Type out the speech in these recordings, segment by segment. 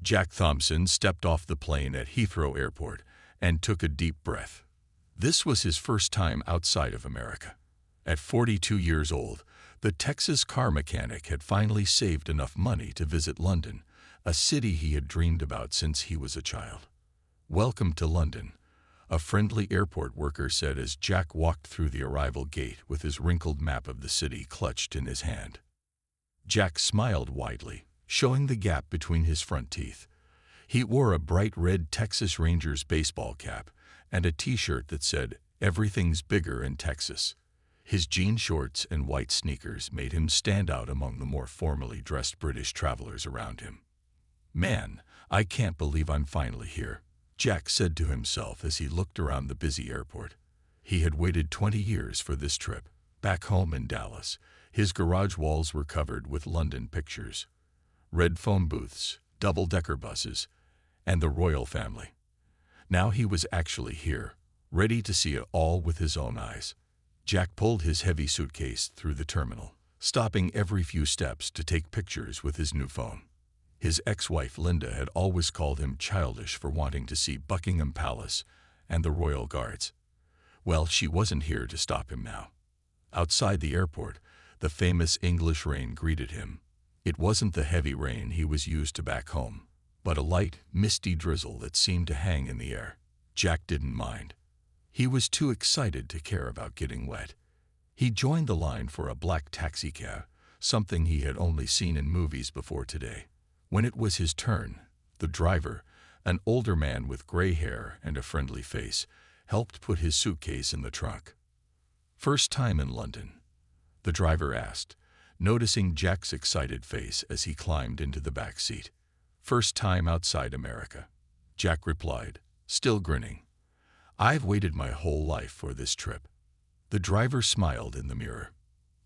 Jack Thompson stepped off the plane at Heathrow Airport and took a deep breath. This was his first time outside of America. At 42 years old, the Texas car mechanic had finally saved enough money to visit London, a city he had dreamed about since he was a child. "Welcome to London," a friendly airport worker said as Jack walked through the arrival gate with his wrinkled map of the city clutched in his hand. Jack smiled widely, showing the gap between his front teeth. He wore a bright red Texas Rangers baseball cap and a t-shirt that said, "Everything's bigger in Texas." His jean shorts and white sneakers made him stand out among the more formally dressed British travelers around him. "Man, I can't believe I'm finally here," Jack said to himself as he looked around the busy airport. He had waited 20 years for this trip. Back home in Dallas, his garage walls were covered with London pictures. Red phone booths, double-decker buses, and the royal family. Now he was actually here, ready to see it all with his own eyes. Jack pulled his heavy suitcase through the terminal, stopping every few steps to take pictures with his new phone. His ex-wife Linda had always called him childish for wanting to see Buckingham Palace and the royal guards. Well, she wasn't here to stop him now. Outside the airport, the famous English rain greeted him. It wasn't the heavy rain he was used to back home, but a light, misty drizzle that seemed to hang in the air. Jack didn't mind. He was too excited to care about getting wet. He joined the line for a black taxicab, something he had only seen in movies before today. When it was his turn, the driver, an older man with gray hair and a friendly face, helped put his suitcase in the trunk. "First time in London?" the driver asked, noticing Jack's excited face as he climbed into the back seat. "First time outside America," Jack replied, still grinning. "I've waited my whole life for this trip." The driver smiled in the mirror.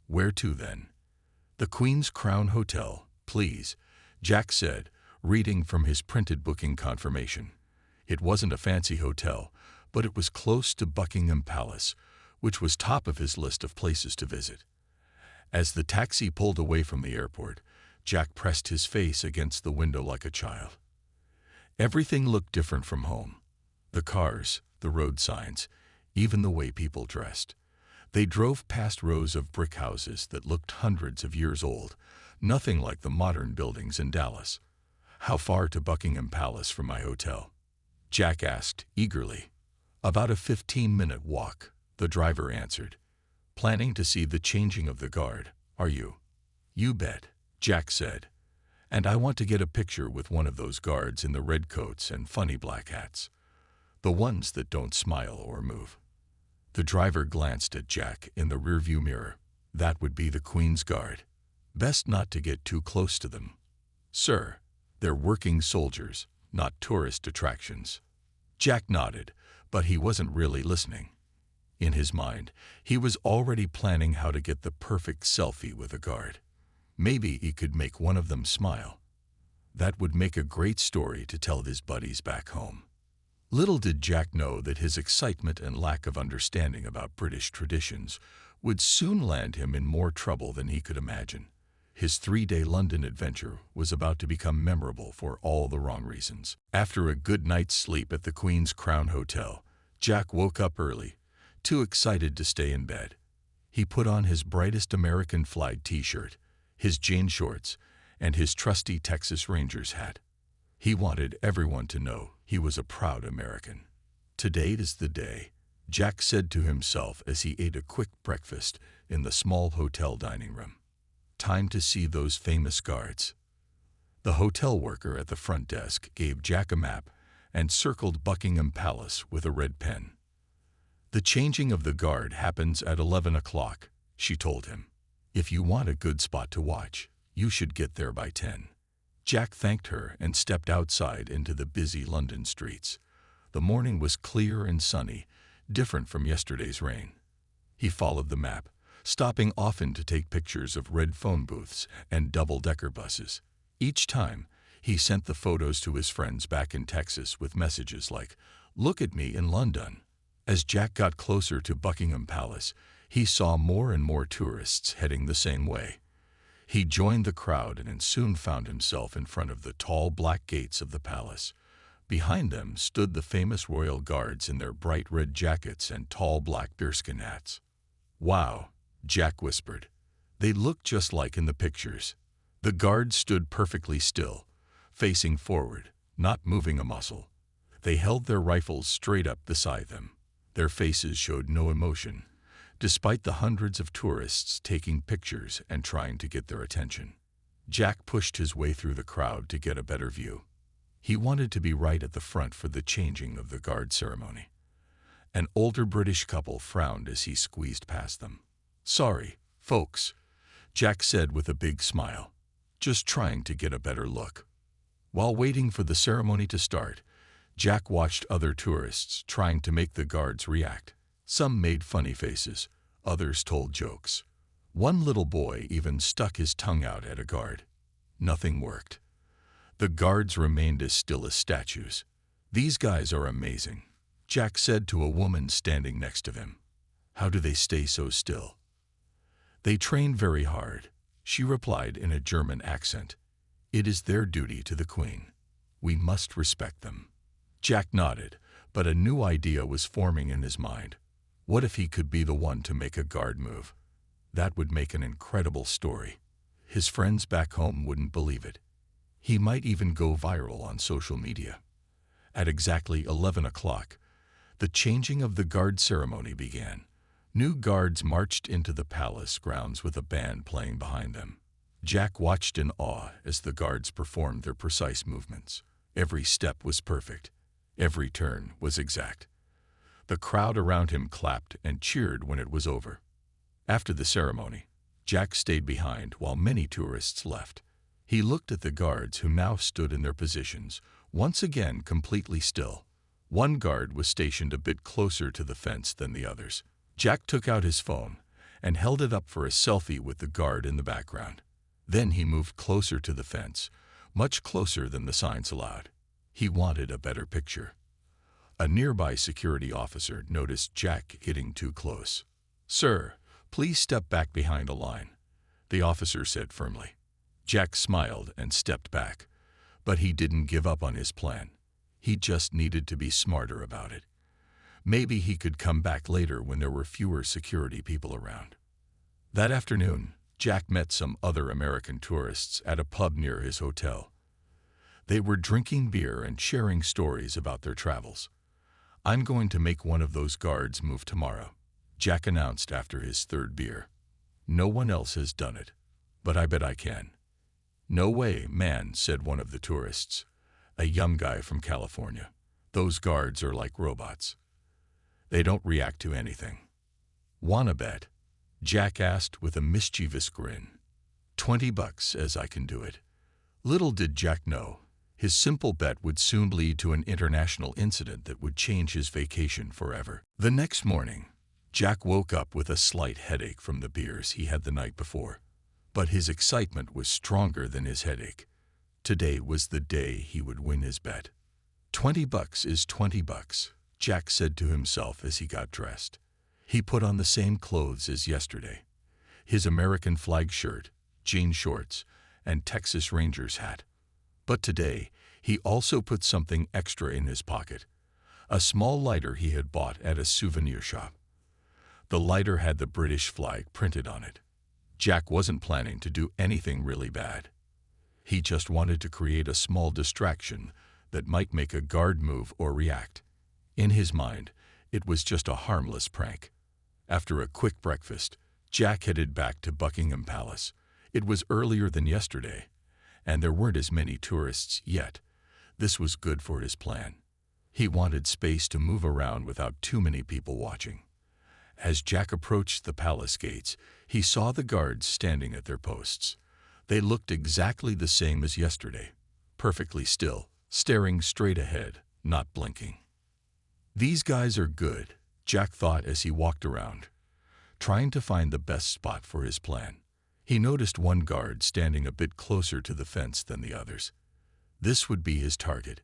"Where to then?" "The Queen's Crown Hotel, please," Jack said, reading from his printed booking confirmation. It wasn't a fancy hotel, but it was close to Buckingham Palace, which was top of his list of places to visit. As the taxi pulled away from the airport, Jack pressed his face against the window like a child. Everything looked different from home. The cars, the road signs, even the way people dressed. They drove past rows of brick houses that looked hundreds of years old, nothing like the modern buildings in Dallas. "How far to Buckingham Palace from my hotel?" Jack asked eagerly. "About a 15-minute walk," the driver answered. "Planning to see the changing of the guard, are you?" "You bet," Jack said. "And I want to get a picture with one of those guards in the red coats and funny black hats. The ones that don't smile or move." The driver glanced at Jack in the rearview mirror. That would be the Queen's Guard. Best not to get too close to them. "Sir, they're working soldiers, not tourist attractions." Jack nodded, but he wasn't really listening. In his mind, he was already planning how to get the perfect selfie with a guard. Maybe he could make one of them smile. That would make a great story to tell his buddies back home. Little did Jack know that his excitement and lack of understanding about British traditions would soon land him in more trouble than he could imagine. His 3-day London adventure was about to become memorable for all the wrong reasons. After a good night's sleep at the Queen's Crown Hotel, Jack woke up early, too excited to stay in bed. He put on his brightest American flag t-shirt, his jean shorts, and his trusty Texas Rangers hat. He wanted everyone to know he was a proud American. "Today is the day," Jack said to himself as he ate a quick breakfast in the small hotel dining room. "Time to see those famous guards." The hotel worker at the front desk gave Jack a map and circled Buckingham Palace with a red pen. "The changing of the guard happens at 11 o'clock, she told him. "If you want a good spot to watch, you should get there by 10. Jack thanked her and stepped outside into the busy London streets. The morning was clear and sunny, different from yesterday's rain. He followed the map, stopping often to take pictures of red phone booths and double-decker buses. Each time, he sent the photos to his friends back in Texas with messages like, "Look at me in London." As Jack got closer to Buckingham Palace, he saw more and more tourists heading the same way. He joined the crowd and soon found himself in front of the tall black gates of the palace. Behind them stood the famous royal guards in their bright red jackets and tall black bearskin hats. "Wow," Jack whispered. "They look just like in the pictures." The guards stood perfectly still, facing forward, not moving a muscle. They held their rifles straight up beside them. Their faces showed no emotion, despite the hundreds of tourists taking pictures and trying to get their attention. Jack pushed his way through the crowd to get a better view. He wanted to be right at the front for the changing of the guard ceremony. An older British couple frowned as he squeezed past them. "Sorry, folks," Jack said with a big smile, "just trying to get a better look." While waiting for the ceremony to start, Jack watched other tourists trying to make the guards react. Some made funny faces, others told jokes. One little boy even stuck his tongue out at a guard. Nothing worked. The guards remained as still as statues. "These guys are amazing," Jack said to a woman standing next to him. "How do they stay so still?" "They train very hard," she replied in a German accent. "It is their duty to the Queen. We must respect them." Jack nodded, but a new idea was forming in his mind. What if he could be the one to make a guard move? That would make an incredible story. His friends back home wouldn't believe it. He might even go viral on social media. At exactly 11 o'clock, the changing of the guard ceremony began. New guards marched into the palace grounds with a band playing behind them. Jack watched in awe as the guards performed their precise movements. Every step was perfect. Every turn was exact. The crowd around him clapped and cheered when it was over. After the ceremony, Jack stayed behind while many tourists left. He looked at the guards who now stood in their positions, once again completely still. One guard was stationed a bit closer to the fence than the others. Jack took out his phone and held it up for a selfie with the guard in the background. Then he moved closer to the fence, much closer than the signs allowed. He wanted a better picture. A nearby security officer noticed Jack getting too close. "Sir, please step back behind a line," the officer said firmly. Jack smiled and stepped back, but he didn't give up on his plan. He just needed to be smarter about it. Maybe he could come back later when there were fewer security people around. That afternoon, Jack met some other American tourists at a pub near his hotel. They were drinking beer and sharing stories about their travels. "I'm going to make one of those guards move tomorrow," Jack announced after his third beer. "No one else has done it, but I bet I can." "No way, man," said one of the tourists, a young guy from California. "Those guards are like robots. They don't react to anything." "Wanna bet?" Jack asked with a mischievous grin. $20 as I can do it." Little did Jack know, his simple bet would soon lead to an international incident that would change his vacation forever. The next morning, Jack woke up with a slight headache from the beers he had the night before. But his excitement was stronger than his headache. Today was the day he would win his bet. $20 is $20, Jack said to himself as he got dressed. He put on the same clothes as yesterday. His American flag shirt, jean shorts, and Texas Rangers hat. But today, he also put something extra in his pocket. A small lighter he had bought at a souvenir shop. The lighter had the British flag printed on it. Jack wasn't planning to do anything really bad. He just wanted to create a small distraction that might make a guard move or react. In his mind, it was just a harmless prank. After a quick breakfast, Jack headed back to Buckingham Palace. It was earlier than yesterday, and there weren't as many tourists yet. This was good for his plan. He wanted space to move around without too many people watching. As Jack approached the palace gates, he saw the guards standing at their posts. They looked exactly the same as yesterday, perfectly still, staring straight ahead, not blinking. "These guys are good," Jack thought as he walked around, trying to find the best spot for his plan. He noticed one guard standing a bit closer to the fence than the others. This would be his target.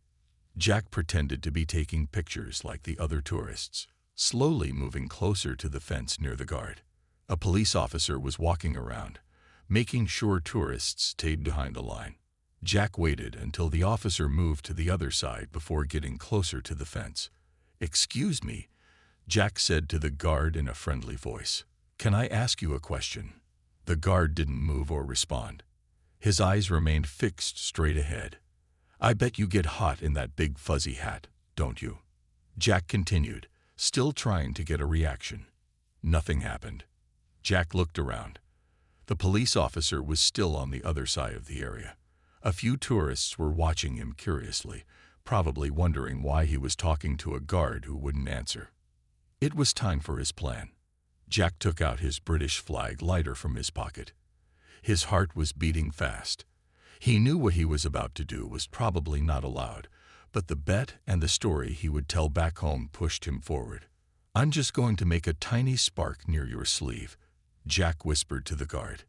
Jack pretended to be taking pictures like the other tourists, slowly moving closer to the fence near the guard. A police officer was walking around, making sure tourists stayed behind the line. Jack waited until the officer moved to the other side before getting closer to the fence. "Excuse me," Jack said to the guard in a friendly voice. "Can I ask you a question?" The guard didn't move or respond. His eyes remained fixed straight ahead. "I bet you get hot in that big fuzzy hat, don't you?" Jack continued, still trying to get a reaction. Nothing happened. Jack looked around. The police officer was still on the other side of the area. A few tourists were watching him curiously, probably wondering why he was talking to a guard who wouldn't answer. It was time for his plan. Jack took out his British flag lighter from his pocket. His heart was beating fast. He knew what he was about to do was probably not allowed, but the bet and the story he would tell back home pushed him forward. "I'm just going to make a tiny spark near your sleeve," Jack whispered to the guard.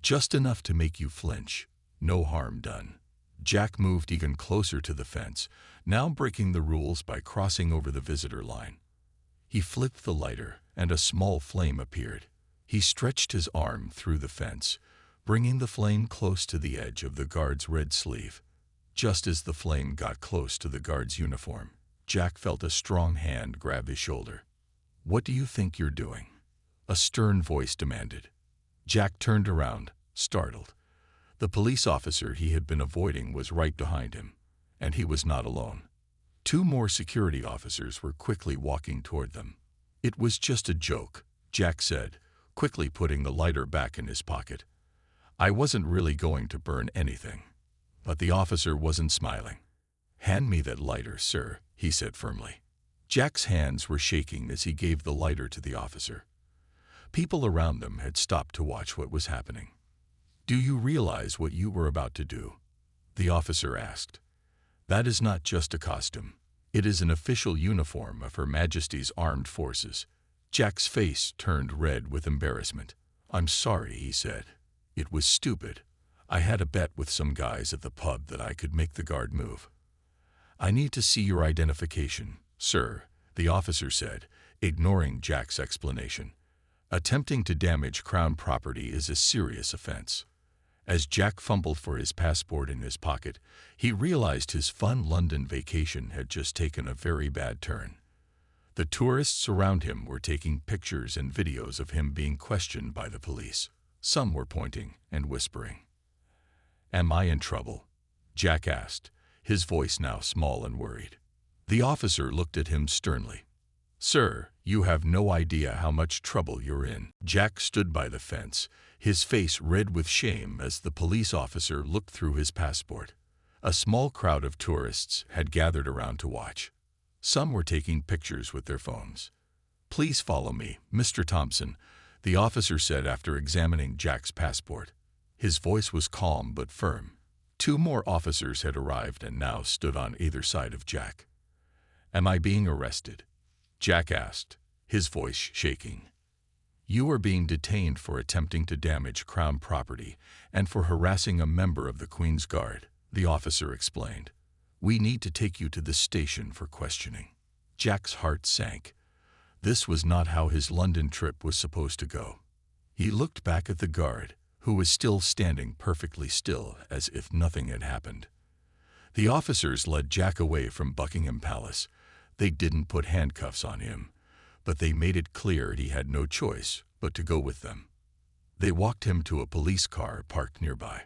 "Just enough to make you flinch. No harm done." Jack moved even closer to the fence, now breaking the rules by crossing over the visitor line. He flipped the lighter, and a small flame appeared. He stretched his arm through the fence, bringing the flame close to the edge of the guard's red sleeve. Just as the flame got close to the guard's uniform, Jack felt a strong hand grab his shoulder. "What do you think you're doing?" a stern voice demanded. Jack turned around, startled. The police officer he had been avoiding was right behind him, and he was not alone. 2 more security officers were quickly walking toward them. "It was just a joke," Jack said, quickly putting the lighter back in his pocket. "I wasn't really going to burn anything." But the officer wasn't smiling. "Hand me that lighter, sir," he said firmly. Jack's hands were shaking as he gave the lighter to the officer. People around them had stopped to watch what was happening. "Do you realize what you were about to do?" the officer asked. "That is not just a costume. It is an official uniform of Her Majesty's Armed Forces." Jack's face turned red with embarrassment. "I'm sorry," he said. "It was stupid. I had a bet with some guys at the pub that I could make the guard move." "I need to see your identification, sir," the officer said, ignoring Jack's explanation. "Attempting to damage Crown property is a serious offense." As Jack fumbled for his passport in his pocket, he realized his fun London vacation had just taken a very bad turn. The tourists around him were taking pictures and videos of him being questioned by the police. Some were pointing and whispering. "Am I in trouble?" Jack asked, his voice now small and worried. The officer looked at him sternly. "Sir, you have no idea how much trouble you're in." Jack stood by the fence, his face red with shame as the police officer looked through his passport. A small crowd of tourists had gathered around to watch. Some were taking pictures with their phones. "Please follow me, Mr. Thompson," the officer said after examining Jack's passport. His voice was calm but firm. 2 more officers had arrived and now stood on either side of Jack. "Am I being arrested?" Jack asked, his voice shaking. "You are being detained for attempting to damage Crown property and for harassing a member of the Queen's Guard," the officer explained. "We need to take you to the station for questioning." Jack's heart sank. This was not how his London trip was supposed to go. He looked back at the guard, who was still standing perfectly still as if nothing had happened. The officers led Jack away from Buckingham Palace. They didn't put handcuffs on him, but they made it clear he had no choice but to go with them. They walked him to a police car parked nearby.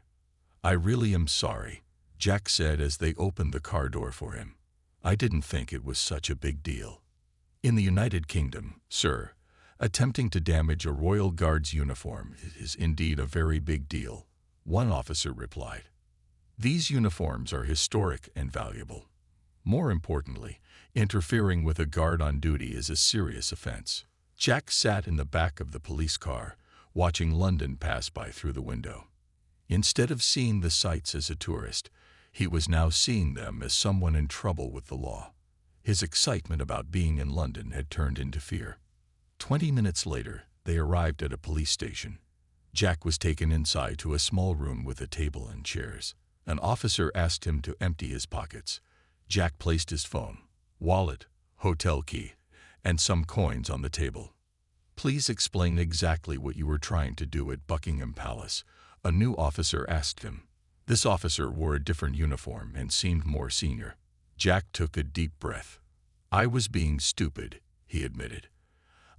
"I really am sorry," Jack said as they opened the car door for him. "I didn't think it was such a big deal." "In the United Kingdom, sir, attempting to damage a Royal Guard's uniform is indeed a very big deal," one officer replied. "These uniforms are historic and valuable. More importantly, interfering with a guard on duty is a serious offense." Jack sat in the back of the police car, watching London pass by through the window. Instead of seeing the sights as a tourist, he was now seeing them as someone in trouble with the law. His excitement about being in London had turned into fear. 20 minutes later, they arrived at a police station. Jack was taken inside to a small room with a table and chairs. An officer asked him to empty his pockets. Jack placed his phone, wallet, hotel key, and some coins on the table. "Please explain exactly what you were trying to do at Buckingham Palace," a new officer asked him. This officer wore a different uniform and seemed more senior. Jack took a deep breath. "I was being stupid," he admitted.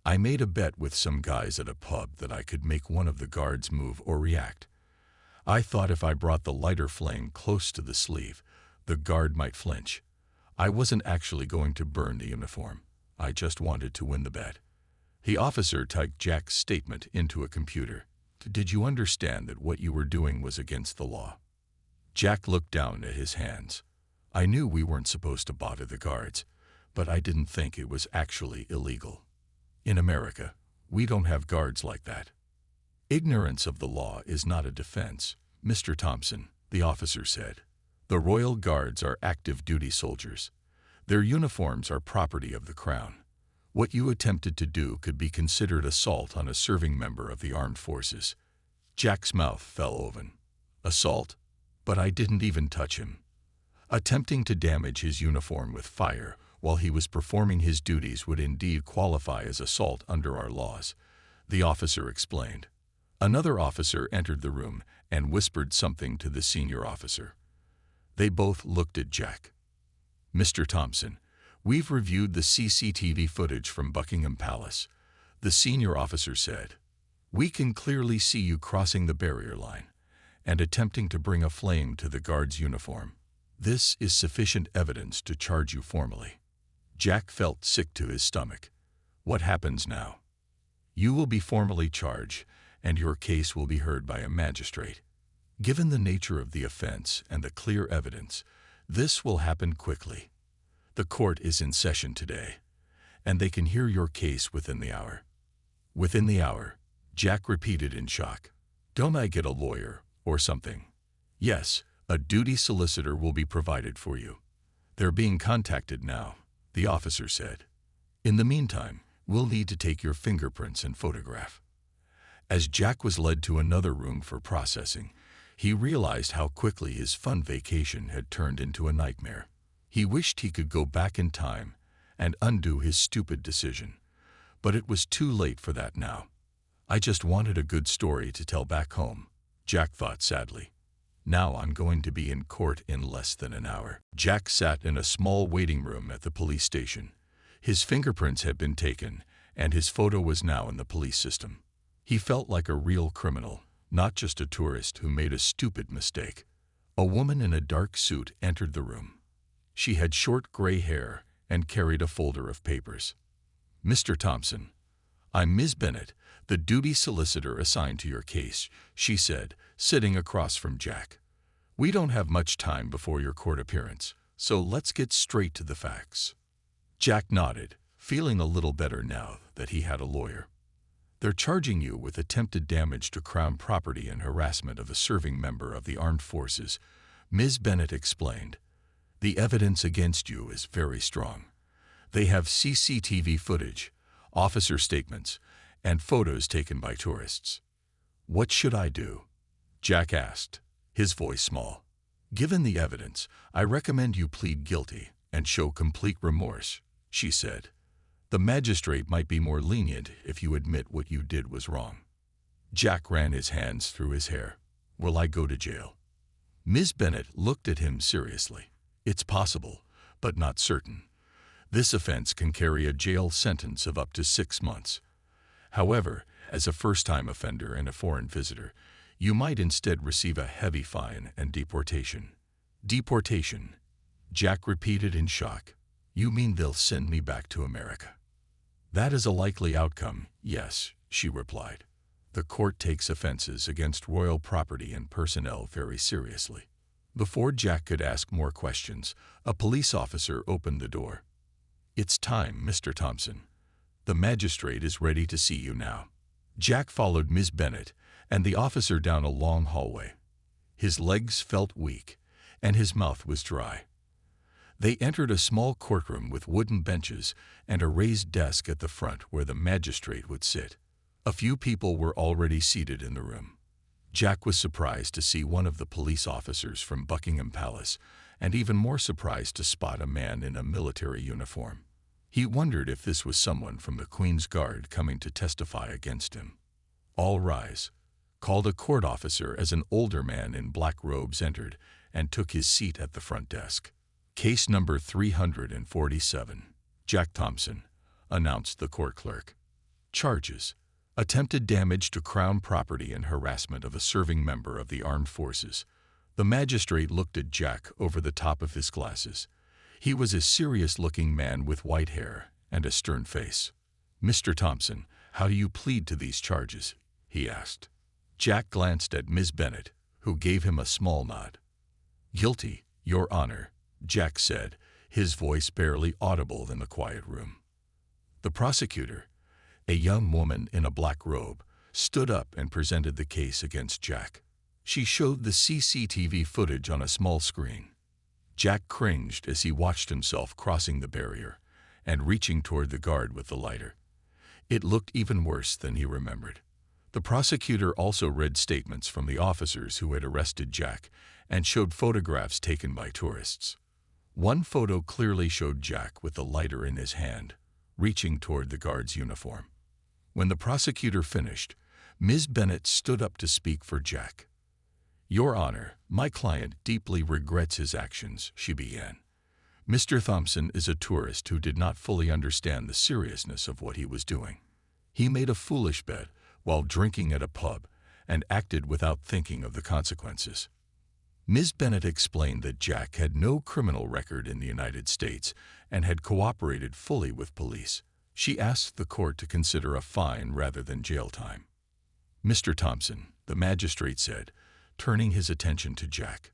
"I made a bet with some guys at a pub that I could make one of the guards move or react. I thought if I brought the lighter flame close to the sleeve, the guard might flinch. I wasn't actually going to burn the uniform. I just wanted to win the bet." The officer typed Jack's statement into a computer. "Did you understand that what you were doing was against the law?" Jack looked down at his hands. "I knew we weren't supposed to bother the guards, but I didn't think it was actually illegal. In America, we don't have guards like that." "Ignorance of the law is not a defense, Mr. Thompson," the officer said. "The Royal Guards are active duty soldiers. Their uniforms are property of the Crown. What you attempted to do could be considered assault on a serving member of the armed forces." Jack's mouth fell open. "Assault? But I didn't even touch him." Attempting to damage his uniform with fire while he was performing his duties would indeed qualify as assault under our laws, the officer explained. Another officer entered the room and whispered something to the senior officer. They both looked at Jack. "Mr. Thompson, we've reviewed the CCTV footage from Buckingham Palace," the senior officer said. "We can clearly see you crossing the barrier line and attempting to bring a flame to the guard's uniform. This is sufficient evidence to charge you formally." Jack felt sick to his stomach. "What happens now?" "You will be formally charged, and your case will be heard by a magistrate. Given the nature of the offense and the clear evidence, this will happen quickly. The court is in session today, and they can hear your case within the hour." "Within the hour," Jack repeated in shock. "Don't I get a lawyer or something?" "Yes, a duty solicitor will be provided for you. They're being contacted now," the officer said. "In the meantime, we'll need to take your fingerprints and photograph." As Jack was led to another room for processing, he realized how quickly his fun vacation had turned into a nightmare. He wished he could go back in time and undo his stupid decision, but it was too late for that now. "I just wanted a good story to tell back home," Jack thought sadly. "Now I'm going to be in court in less than an hour." Jack sat in a small waiting room at the police station. His fingerprints had been taken, and his photo was now in the police system. He felt like a real criminal, not just a tourist who made a stupid mistake. A woman in a dark suit entered the room. She had short gray hair and carried a folder of papers. "Mr. Thompson, I'm Ms. Bennett, the duty solicitor assigned to your case," she said, sitting across from Jack. "We don't have much time before your court appearance, so let's get straight to the facts." Jack nodded, feeling a little better now that he had a lawyer. "They're charging you with attempted damage to Crown property and harassment of a serving member of the armed forces," Ms. Bennett explained. "The evidence against you is very strong. They have CCTV footage, officer statements, and photos taken by tourists." "What should I do?" Jack asked, his voice small. "Given the evidence, I recommend you plead guilty and show complete remorse," she said. "The magistrate might be more lenient if you admit what you did was wrong." Jack ran his hands through his hair. "Will I go to jail?" Ms. Bennett looked at him seriously. "It's possible, but not certain. This offense can carry a jail sentence of up to 6 months. However, as a first-time offender and a foreign visitor, you might instead receive a heavy fine and deportation." "Deportation?" Jack repeated in shock. "You mean they'll send me back to America?" "That is a likely outcome, yes," she replied. "The court takes offenses against royal property and personnel very seriously." Before Jack could ask more questions, a police officer opened the door. "It's time, Mr. Thompson. The magistrate is ready to see you now." Jack followed Ms. Bennett and the officer down a long hallway. His legs felt weak, and his mouth was dry. They entered a small courtroom with wooden benches and a raised desk at the front where the magistrate would sit. A few people were already seated in the room. Jack was surprised to see one of the police officers from Buckingham Palace, and even more surprised to spot a man in a military uniform. He wondered if this was someone from the Queen's Guard coming to testify against him. "All rise," called a court officer as an older man in black robes entered and took his seat at the front desk. "Case number 347, Jack Thompson," announced the court clerk. "Charges: attempted damage to Crown property and harassment of a serving member of the armed forces." The magistrate looked at Jack over the top of his glasses. He was a serious-looking man with white hair and a stern face. "Mr. Thompson, how do you plead to these charges?" he asked. Jack glanced at Ms. Bennett, who gave him a small nod. "Guilty, Your Honor," Jack said, his voice barely audible in the quiet room. The prosecutor, a young woman in a black robe, stood up and presented the case against Jack. She showed the CCTV footage on a small screen. Jack cringed as he watched himself crossing the barrier and reaching toward the guard with the lighter. It looked even worse than he remembered. The prosecutor also read statements from the officers who had arrested Jack and showed photographs taken by tourists. One photo clearly showed Jack with the lighter in his hand, reaching toward the guard's uniform. When the prosecutor finished, Ms. Bennett stood up to speak for Jack. "Your Honor, my client deeply regrets his actions," she began. "Mr. Thompson is a tourist who did not fully understand the seriousness of what he was doing. He made a foolish bet while drinking at a pub and acted without thinking of the consequences." Ms. Bennett explained that Jack had no criminal record in the United States and had cooperated fully with police. She asked the court to consider a fine rather than jail time. "Mr. Thompson," the magistrate said, turning his attention to Jack,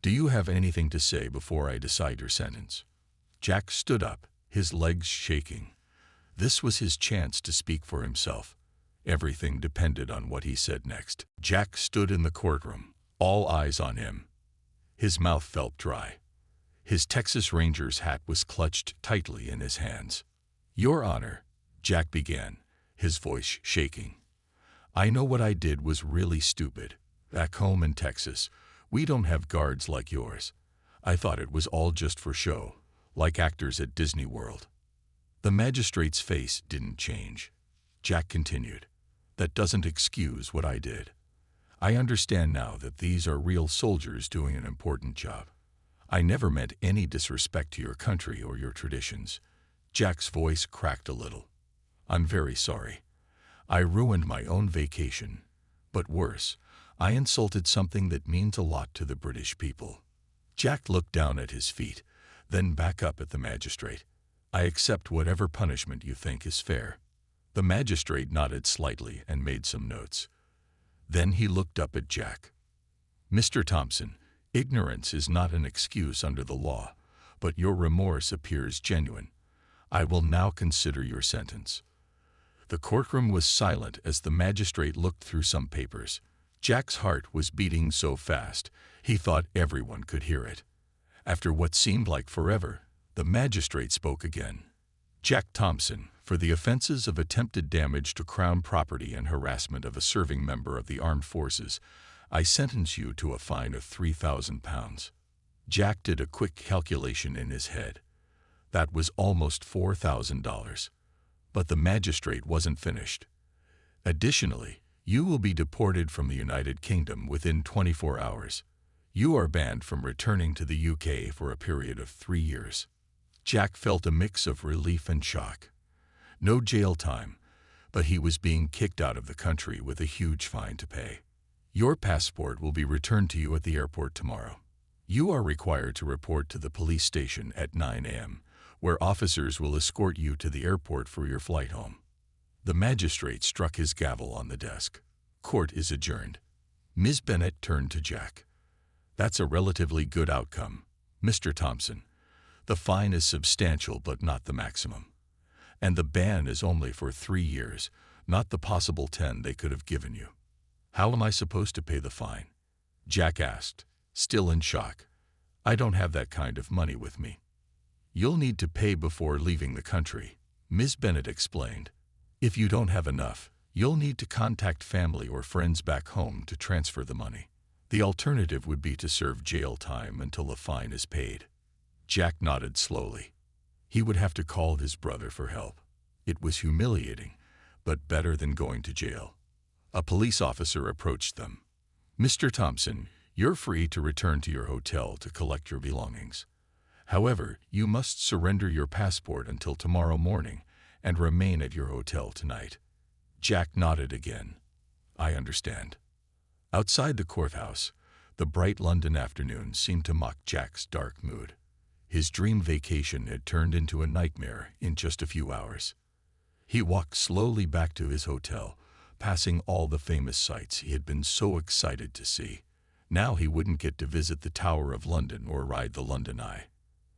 "do you have anything to say before I decide your sentence?" Jack stood up, his legs shaking. This was his chance to speak for himself. Everything depended on what he said next. Jack stood in the courtroom, all eyes on him. His mouth felt dry. His Texas Ranger's hat was clutched tightly in his hands. "Your Honor," Jack began, his voice shaking, "I know what I did was really stupid. Back home in Texas, we don't have guards like yours. I thought it was all just for show, like actors at Disney World." The magistrate's face didn't change. Jack continued, "That doesn't excuse what I did. I understand now that these are real soldiers doing an important job. I never meant any disrespect to your country or your traditions." Jack's voice cracked a little. "I'm very sorry. I ruined my own vacation. But worse, I insulted something that means a lot to the British people." Jack looked down at his feet, then back up at the magistrate. "I accept whatever punishment you think is fair." The magistrate nodded slightly and made some notes. Then he looked up at Jack. "Mr. Thompson, ignorance is not an excuse under the law, but your remorse appears genuine. I will now consider your sentence." The courtroom was silent as the magistrate looked through some papers. Jack's heart was beating so fast, he thought everyone could hear it. After what seemed like forever, the magistrate spoke again. "Jack Thompson, for the offenses of attempted damage to Crown property and harassment of a serving member of the armed forces, I sentence you to a fine of £3,000. Jack did a quick calculation in his head. That was almost $4,000. But the magistrate wasn't finished. "Additionally, you will be deported from the United Kingdom within 24 hours. You are banned from returning to the UK for a period of 3 years. Jack felt a mix of relief and shock. No jail time, but he was being kicked out of the country with a huge fine to pay. "Your passport will be returned to you at the airport tomorrow. You are required to report to the police station at 9 a.m., where officers will escort you to the airport for your flight home." The magistrate struck his gavel on the desk. "Court is adjourned." Ms. Bennett turned to Jack. "That's a relatively good outcome, Mr. Thompson. The fine is substantial but not the maximum. And the ban is only for 3 years, not the possible 10 they could have given you." "How am I supposed to pay the fine?" Jack asked, still in shock. "I don't have that kind of money with me." "You'll need to pay before leaving the country," Ms. Bennett explained. "If you don't have enough, you'll need to contact family or friends back home to transfer the money. The alternative would be to serve jail time until the fine is paid." Jack nodded slowly. He would have to call his brother for help. It was humiliating, but better than going to jail. A police officer approached them. "Mr. Thompson, you're free to return to your hotel to collect your belongings. However, you must surrender your passport until tomorrow morning and remain at your hotel tonight." Jack nodded again. "I understand." Outside the courthouse, the bright London afternoon seemed to mock Jack's dark mood. His dream vacation had turned into a nightmare in just a few hours. He walked slowly back to his hotel, passing all the famous sights he had been so excited to see. Now he wouldn't get to visit the Tower of London or ride the London Eye.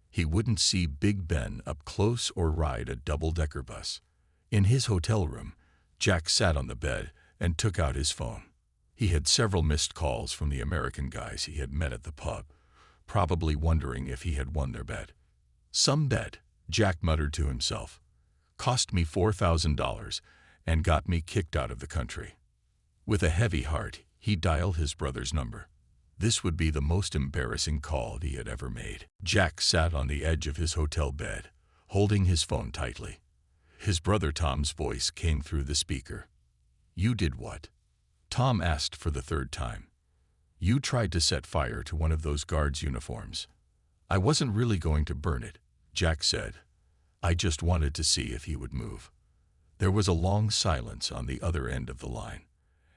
He wouldn't see Big Ben up close or ride a double-decker bus. In his hotel room, Jack sat on the bed and took out his phone. He had several missed calls from the American guys he had met at the pub, probably wondering if he had won their bet. "Some bet," Jack muttered to himself. "Cost me $4,000 and got me kicked out of the country." With a heavy heart, he dialed his brother's number. This would be the most embarrassing call he had ever made. Jack sat on the edge of his hotel bed, holding his phone tightly. His brother Tom's voice came through the speaker. "You did what?" Tom asked for the third time. "You tried to set fire to one of those guards' uniforms." "I wasn't really going to burn it," Jack said. "I just wanted to see if he would move." There was a long silence on the other end of the line.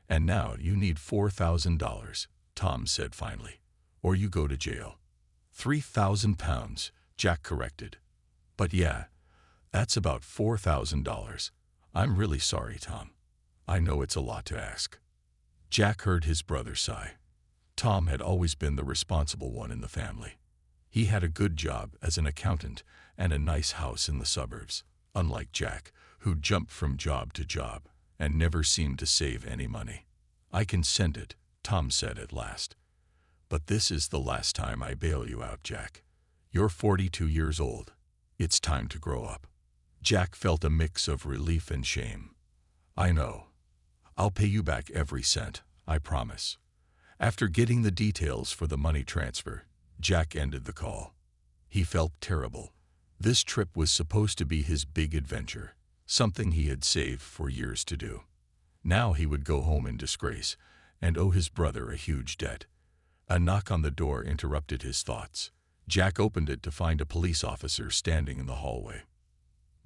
"And now you need $4,000, Tom said finally, "or you go to jail." £3,000, Jack corrected. "But yeah, that's about $4,000. I'm really sorry, Tom. I know it's a lot to ask." Jack heard his brother sigh. Tom had always been the responsible one in the family. He had a good job as an accountant and a nice house in the suburbs, unlike Jack, who jumped from job to job and never seemed to save any money. "I can send it," Tom said at last. "But this is the last time I bail you out, Jack. You're 42 years old. It's time to grow up." Jack felt a mix of relief and shame. "I know. I'll pay you back every cent, I promise." After getting the details for the money transfer, Jack ended the call. He felt terrible. This trip was supposed to be his big adventure, something he had saved for years to do. Now he would go home in disgrace and owe his brother a huge debt. A knock on the door interrupted his thoughts. Jack opened it to find a police officer standing in the hallway.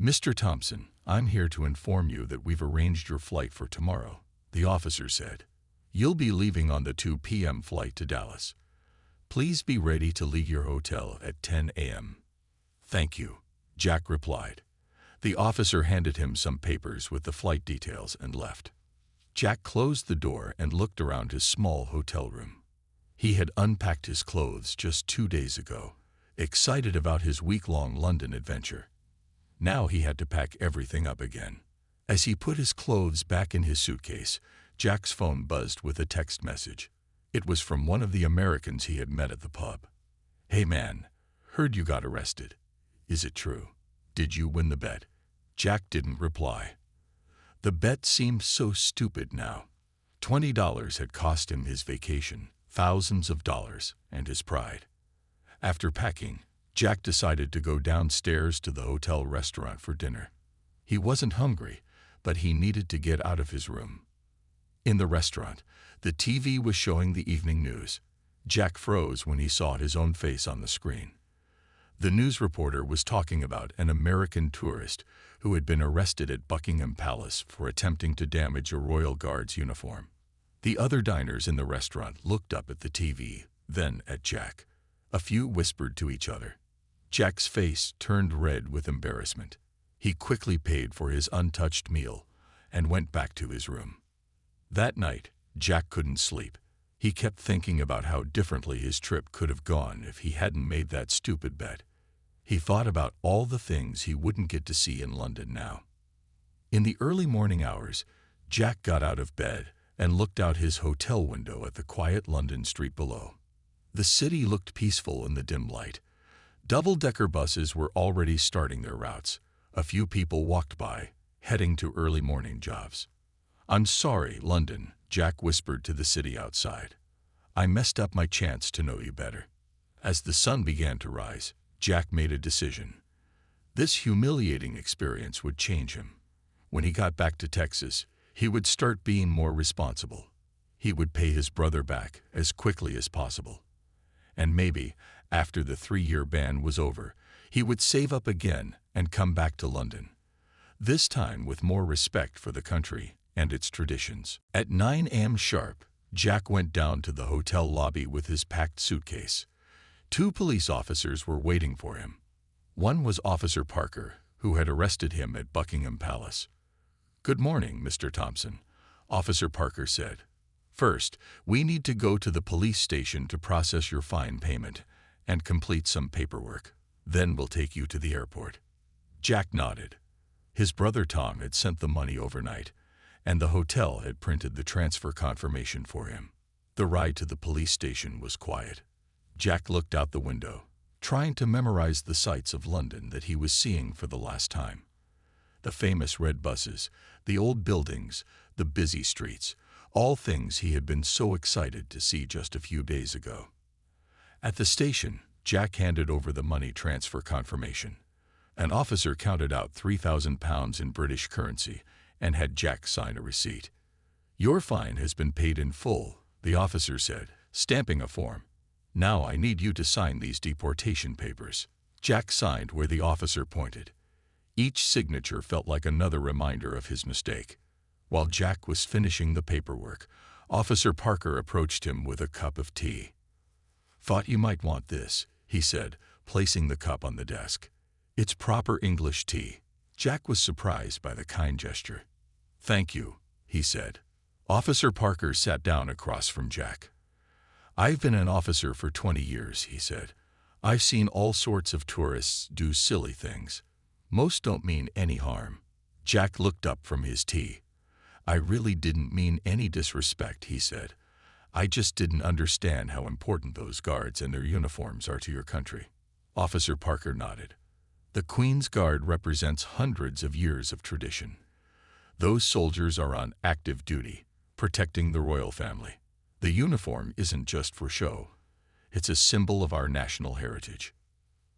"Mr. Thompson, I'm here to inform you that we've arranged your flight for tomorrow," the officer said. "You'll be leaving on the 2 p.m. flight to Dallas. Please be ready to leave your hotel at 10 a.m. "Thank you," Jack replied. The officer handed him some papers with the flight details and left. Jack closed the door and looked around his small hotel room. He had unpacked his clothes just 2 days ago, excited about his week-long London adventure. Now he had to pack everything up again. As he put his clothes back in his suitcase, Jack's phone buzzed with a text message. It was from one of the Americans he had met at the pub. "Hey man, heard you got arrested. Is it true? Did you win the bet?" Jack didn't reply. The bet seemed so stupid now. $20 had cost him his vacation, thousands of dollars, and his pride. After packing, Jack decided to go downstairs to the hotel restaurant for dinner. He wasn't hungry, but he needed to get out of his room. In the restaurant, the TV was showing the evening news. Jack froze when he saw his own face on the screen. The news reporter was talking about an American tourist who had been arrested at Buckingham Palace for attempting to damage a royal guard's uniform. The other diners in the restaurant looked up at the TV, then at Jack. A few whispered to each other. Jack's face turned red with embarrassment. He quickly paid for his untouched meal and went back to his room. That night, Jack couldn't sleep. He kept thinking about how differently his trip could have gone if he hadn't made that stupid bet. He thought about all the things he wouldn't get to see in London now. In the early morning hours, Jack got out of bed and looked out his hotel window at the quiet London street below. The city looked peaceful in the dim light. Double-decker buses were already starting their routes. A few people walked by, heading to early morning jobs. "I'm sorry, London," Jack whispered to the city outside. "I messed up my chance to know you better." As the sun began to rise, Jack made a decision. This humiliating experience would change him. When he got back to Texas, He would start being more responsible. He would pay his brother back as quickly as possible. And maybe, after the 3-year ban was over, he would save up again and come back to London. This time with more respect for the country and its traditions. At 9 a.m. sharp, Jack went down to the hotel lobby with his packed suitcase. 2 police officers were waiting for him. One was Officer Parker, who had arrested him at Buckingham Palace. "Good morning, Mr. Thompson," Officer Parker said. "First, we need to go to the police station to process your fine payment and complete some paperwork. Then we'll take you to the airport." Jack nodded. His brother Tom had sent the money overnight, and the hotel had printed the transfer confirmation for him. The ride to the police station was quiet. Jack looked out the window, trying to memorize the sights of London that he was seeing for the last time. The famous red buses, the old buildings, the busy streets, all things he had been so excited to see just a few days ago. At the station, Jack handed over the money transfer confirmation. An officer counted out £3,000 in British currency and had Jack sign a receipt. "Your fine has been paid in full," the officer said, stamping a form. "Now I need you to sign these deportation papers." Jack signed where the officer pointed. Each signature felt like another reminder of his mistake. While Jack was finishing the paperwork, Officer Parker approached him with a cup of tea. "Thought you might want this," he said, placing the cup on the desk. "It's proper English tea." Jack was surprised by the kind gesture. "Thank you," he said. Officer Parker sat down across from Jack. "I've been an officer for 20 years, he said. "I've seen all sorts of tourists do silly things. Most don't mean any harm." Jack looked up from his tea. "I really didn't mean any disrespect," he said. "I just didn't understand how important those guards and their uniforms are to your country." Officer Parker nodded. "The Queen's Guard represents hundreds of years of tradition. Those soldiers are on active duty, protecting the royal family. The uniform isn't just for show. It's a symbol of our national heritage."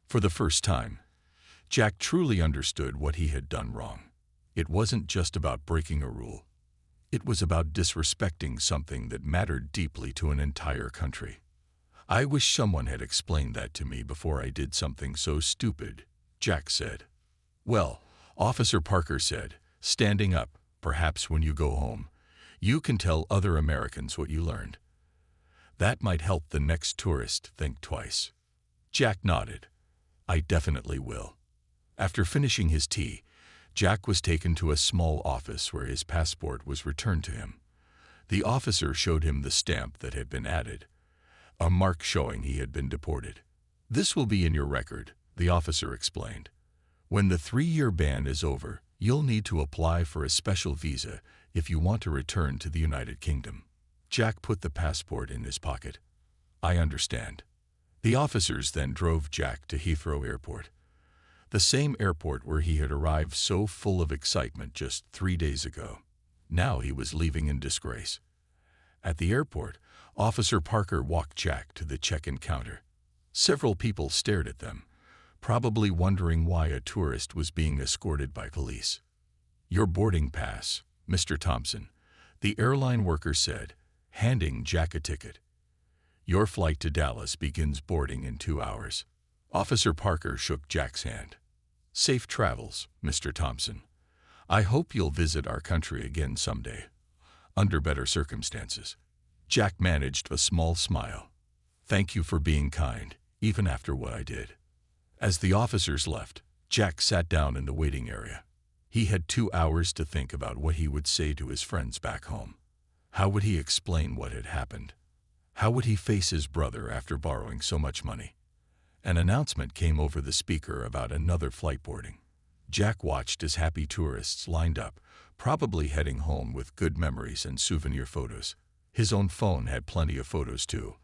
For the first time, Jack truly understood what he had done wrong. It wasn't just about breaking a rule. It was about disrespecting something that mattered deeply to an entire country. "I wish someone had explained that to me before I did something so stupid," Jack said. "Well," Officer Parker said, standing up, "perhaps when you go home, you can tell other Americans what you learned. That might help the next tourist think twice." Jack nodded. "I definitely will." After finishing his tea, Jack was taken to a small office where his passport was returned to him. The officer showed him the stamp that had been added, a mark showing he had been deported. "This will be in your record," the officer explained. "When the 3-year ban is over, you'll need to apply for a special visa if you want to return to the United Kingdom." Jack put the passport in his pocket. "I understand." The officers then drove Jack to Heathrow Airport, the same airport where he had arrived so full of excitement just 3 days ago. Now he was leaving in disgrace. At the airport, Officer Parker walked Jack to the check-in counter. Several people stared at them, probably wondering why a tourist was being escorted by police. "Your boarding pass, Mr. Thompson," the airline worker said, handing Jack a ticket. "Your flight to Dallas begins boarding in 2 hours." Officer Parker shook Jack's hand. "Safe travels, Mr. Thompson. I hope you'll visit our country again someday, under better circumstances." Jack managed a small smile. "Thank you for being kind, even after what I did." As the officers left, Jack sat down in the waiting area. He had 2 hours to think about what he would say to his friends back home. How would he explain what had happened? How would he face his brother after borrowing so much money? An announcement came over the speaker about another flight boarding. Jack watched as happy tourists lined up, probably heading home with good memories and souvenir photos. His own phone had plenty of photos too,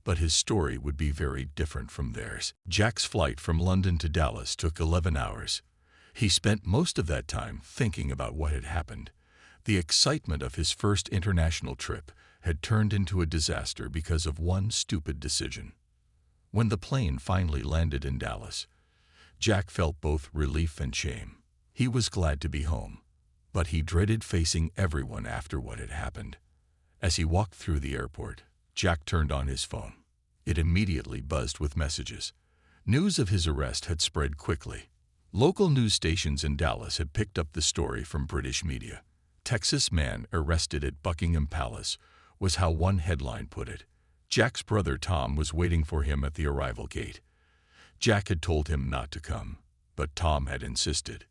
but his story would be very different from theirs. Jack's flight from London to Dallas took 11 hours. He spent most of that time thinking about what had happened. The excitement of his first international trip had turned into a disaster because of one stupid decision. When the plane finally landed in Dallas, Jack felt both relief and shame. He was glad to be home, But he dreaded facing everyone after what had happened. As he walked through the airport, Jack turned on his phone. It immediately buzzed with messages. News of his arrest had spread quickly. Local news stations in Dallas had picked up the story from British media. "Texas man arrested at Buckingham Palace" was how one headline put it. Jack's brother Tom was waiting for him at the arrival gate. Jack had told him not to come, but Tom had insisted.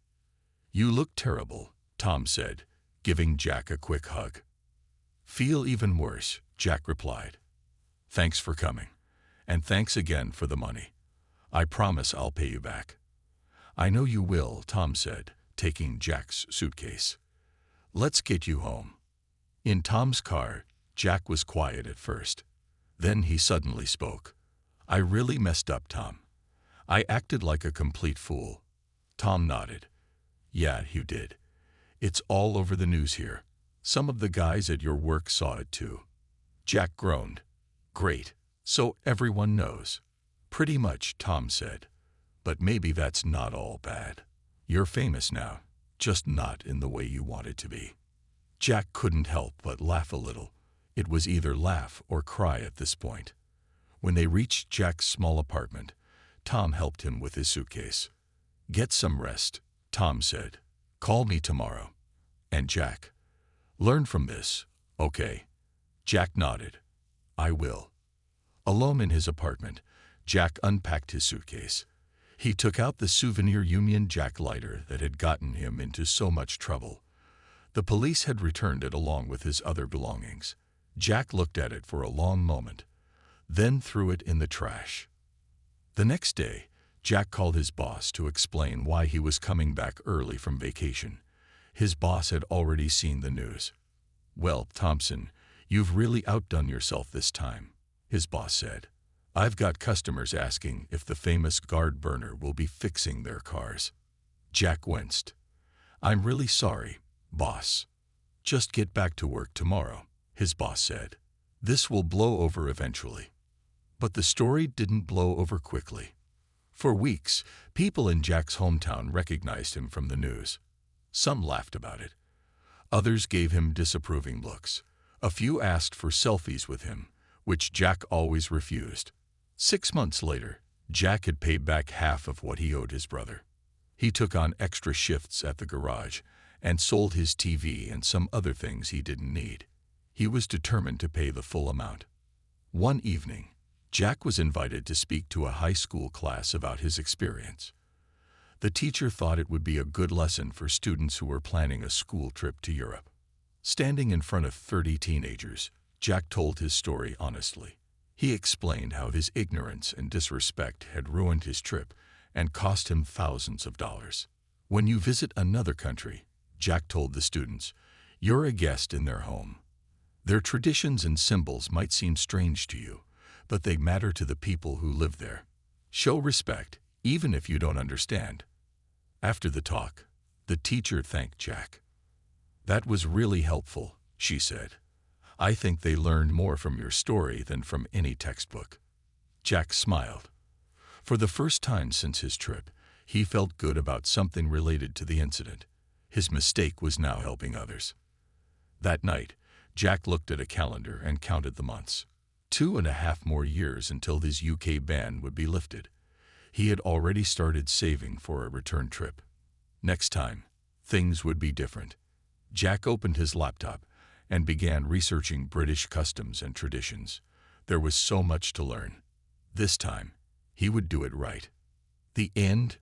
"You look terrible," Tom said, giving Jack a quick hug. "Feel even worse," Jack replied. "Thanks for coming. And thanks again for the money. I promise I'll pay you back." "I know you will," Tom said, taking Jack's suitcase. "Let's get you home." In Tom's car, Jack was quiet at first. Then he suddenly spoke. "I really messed up, Tom. I acted like a complete fool." Tom nodded. "Yeah, you did. It's all over the news here. Some of the guys at your work saw it too." Jack groaned. "Great. So everyone knows." "Pretty much," Tom said. "But maybe that's not all bad. You're famous now, just not in the way you wanted to be." Jack couldn't help but laugh a little. It was either laugh or cry at this point. When they reached Jack's small apartment, Tom helped him with his suitcase. "Get some rest," Tom said. "Call me tomorrow." And Jack, "Learn from this, okay?" Jack nodded. "I will." Alone in his apartment, Jack unpacked his suitcase. He took out the souvenir Union Jack lighter that had gotten him into so much trouble. The police had returned it along with his other belongings. Jack looked at it for a long moment, then threw it in the trash. The next day, Jack called his boss to explain why he was coming back early from vacation. His boss had already seen the news. "Well, Thompson, you've really outdone yourself this time," his boss said. "I've got customers asking if the famous guard burner will be fixing their cars." Jack winced. "I'm really sorry, boss. Just get back to work tomorrow," his boss said. "This will blow over eventually." But the story didn't blow over quickly. For weeks, people in Jack's hometown recognized him from the news. Some laughed about it. Others gave him disapproving looks. A few asked for selfies with him, which Jack always refused. 6 months later, Jack had paid back half of what he owed his brother. He took on extra shifts at the garage and sold his TV and some other things he didn't need. He was determined to pay the full amount. One evening, Jack was invited to speak to a high school class about his experience. The teacher thought it would be a good lesson for students who were planning a school trip to Europe. Standing in front of 30 teenagers, Jack told his story honestly. He explained how his ignorance and disrespect had ruined his trip and cost him thousands of dollars. "When you visit another country," Jack told the students, "you're a guest in their home. Their traditions and symbols might seem strange to you, but they matter to the people who live there. Show respect, even if you don't understand." After the talk, the teacher thanked Jack. "That was really helpful," she said. "I think they learned more from your story than from any textbook." Jack smiled. For the first time since his trip, he felt good about something related to the incident. His mistake was now helping others. That night, Jack looked at a calendar and counted the months. 2.5 more years until his UK ban would be lifted. He had already started saving for a return trip. Next time, things would be different. Jack opened his laptop and began researching British customs and traditions. There was so much to learn. This time, he would do it right. The end.